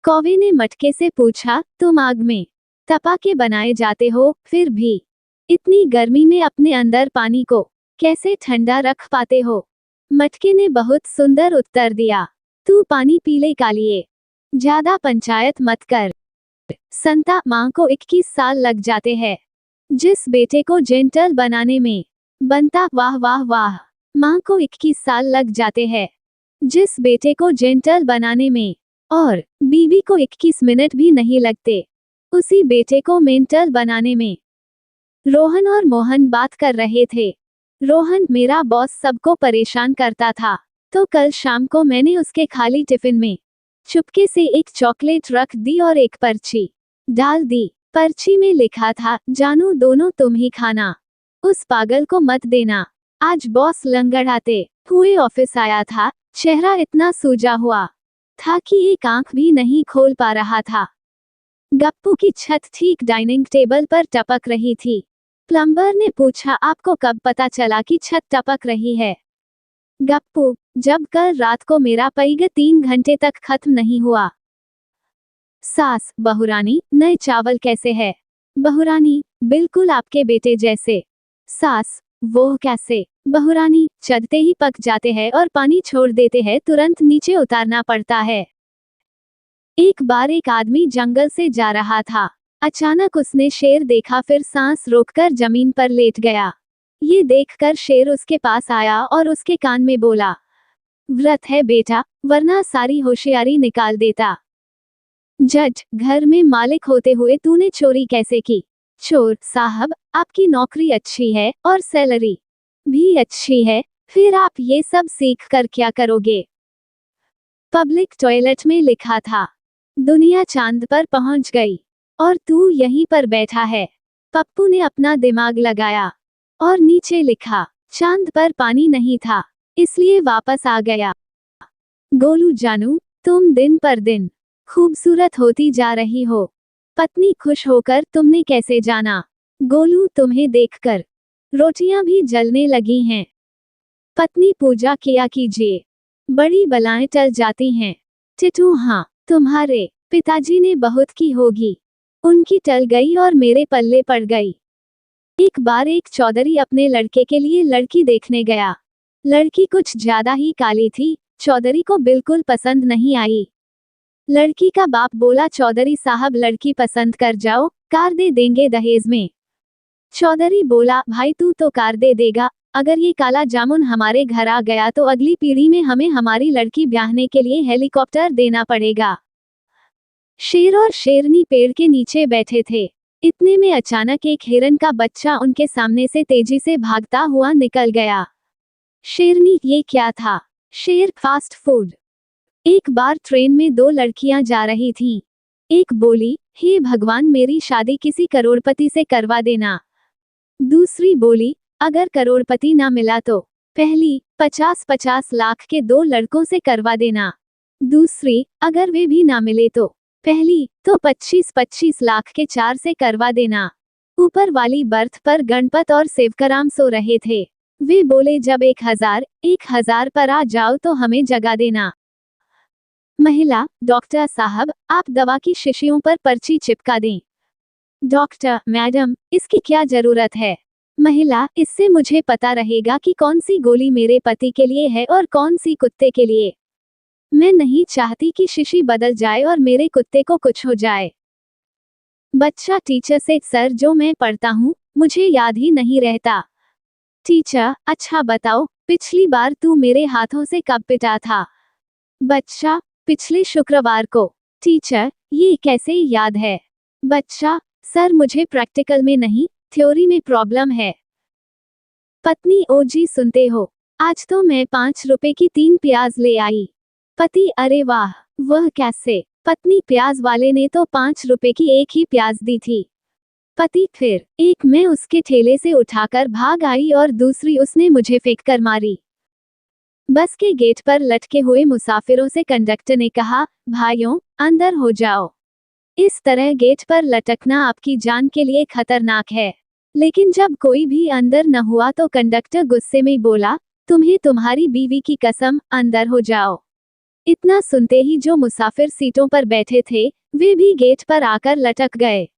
कौवे ने मटके से पूछा, तुम आग में तपा के बनाए जाते हो, फिर भी इतनी गर्मी में अपने अंदर पानी को कैसे ठंडा रख पाते हो? मटके ने बहुत सुंदर उत्तर दिया, तू पानी पी ले कालिए, ज्यादा पंचायत मत कर। संता माँ को 21 साल लग जाते हैं जिस बेटे को जेंटल बनाने में। बनता वाह वाह वाह। माँ को 21 साल लग जाते हैं जिस बेटे को जेंटल बनाने में, और बीबी को 21 मिनट भी नहीं लगते उसी बेटे को मेंटल बनाने में। रोहन और मोहन बात कर रहे थे। रोहन, मेरा बॉस सबको परेशान करता था, तो कल शाम को मैंने उसके खाली टिफिन में चुपके से एक चॉकलेट रख दी और एक पर्ची डाल दी। पर्ची में लिखा था, जानू दोनों तुम ही खाना, उस पागल को मत देना। आज बॉस लंगड़ाते हुए ऑफिस आया था। चेहरा इतना सूजा हुआ था कि एक आंख भी नहीं खोल पा रहा था। गप्पू की छत ठीक डाइनिंग टेबल पर टपक रही थी। प्लम्बर ने पूछा, आपको कब पता चला कि छत टपक रही है? गप्पू, जब कल रात को मेरा पैग 3 घंटे तक खत्म नहीं हुआ। सास, बहुरानी, नए चावल कैसे है? बहुरानी, बिल्कुल आपके बेटे जैसे। सास, वो कैसे? बहुरानी, चढ़ते ही पक जाते हैं और पानी छोड़ देते हैं, तुरंत नीचे उतारना पड़ता है। एक बार एक आदमी जंगल से जा रहा था। अचानक उसने शेर देखा, फिर सांस रोककर जमीन पर लेट गया। ये देखकर शेर उसके पास आया और उसके कान में बोला, व्रत है बेटा, वरना सारी होशियारी निकाल देता। जज, घर में मालिक होते हुए तूने चोरी कैसे की? चोर साहब, आपकी नौकरी अच्छी है और सैलरी भी अच्छी है, फिर आप ये सब सीख कर क्या करोगे? पब्लिक टॉयलेट में लिखा था, दुनिया चांद पर पहुंच गई और तू यहीं पर बैठा है। पप्पू ने अपना दिमाग लगाया और नीचे लिखा, चांद पर पानी नहीं था, इसलिए वापस आ गया। गोलू जानू, तुम दिन पर दिन खूबसूरत होती जा रही हो। पत्नी खुश होकर, तुमने कैसे जाना? गोलू, तुम्हें देखकर रोटियां भी जलने लगी हैं। पत्नी, पूजा किया कीजिए, बड़ी बलाएं टल जाती हैं। टिटू, हाँ, तुम्हारे पिताजी ने बहुत की होगी, उनकी टल गई और मेरे पल्ले पड़ गई। एक बार एक चौधरी अपने लड़के के लिए लड़की देखने गया। लड़की कुछ ज्यादा ही काली थी, चौधरी को बिल्कुल पसंद नहीं आई। लड़की का बाप बोला, चौधरी साहब लड़की पसंद कर जाओ, कार दे देंगे दहेज में। चौधरी बोला, भाई तू तो कार दे देगा, अगर ये काला जामुन हमारे घर आ गया तो अगली पीढ़ी में हमें हमारी लड़की ब्याहने के लिए हेलीकॉप्टर देना पड़ेगा। शेर और शेरनी पेड़ के नीचे बैठे थे। इतने में अचानक एक हिरन का बच्चा उनके सामने से तेजी से भागता हुआ निकल गया। शेरनी, ये क्या था? शेर, फास्ट फूड। एक बार ट्रेन में 2 लड़कियां जा रही थीं। एक बोली, हे भगवान, मेरी शादी किसी करोड़पति से करवा देना। दूसरी बोली, अगर करोड़पति ना मिला तो पहली 50-50 लाख के 2 लड़कों से करवा देना। दूसरी, अगर वे भी ना मिले तो पहली तो 25-25 लाख के 4 से करवा देना। ऊपर वाली बर्थ पर गणपत और सेवकराम सो रहे थे। वे बोले, जब 1000 पर आ जाओ तो हमें जगा देना। महिला, डॉक्टर साहब, आप दवा की शीशियों पर पर्ची चिपका दें। डॉक्टर, मैडम, इसकी क्या जरूरत है? महिला, इससे मुझे पता रहेगा कि कौन सी गोली मेरे पति के लिए है और कौन सी कुत्ते के लिए। मैं नहीं चाहती कि शीशी बदल जाए और मेरे कुत्ते को कुछ हो जाए। बच्चा टीचर से, सर जो मैं पढ़ता हूँ मुझे याद ही नहीं रहता। टीचर, अच्छा बताओ, पिछली बार तू मेरे हाथों से कब पिटा था? बच्चा, पिछले शुक्रवार को। टीचर, ये कैसे याद है? बच्चा, सर मुझे प्रैक्टिकल में नहीं, थ्योरी में प्रॉब्लम है। पत्नी, ओ जी सुनते हो, आज तो मैं 5 रुपए की 3 प्याज ले आई। पति, अरे वाह, वह कैसे? पत्नी, प्याज वाले ने तो 5 रुपए की एक ही प्याज दी थी। पति, फिर एक मैं उसके ठेले से उठाकर भाग आई और दूसरी उसने मुझे फेंक कर मारी। बस के गेट पर लटके हुए मुसाफिरों से कंडक्टर ने कहा, भाइयों, अंदर हो जाओ। इस तरह गेट पर लटकना आपकी जान के लिए खतरनाक है। लेकिन जब कोई भी अंदर न हुआ तो कंडक्टर गुस्से में बोला, तुम्हें तुम्हारी बीवी की कसम, अंदर हो जाओ। इतना सुनते ही जो मुसाफिर सीटों पर बैठे थे वे भी गेट पर आकर लटक गए।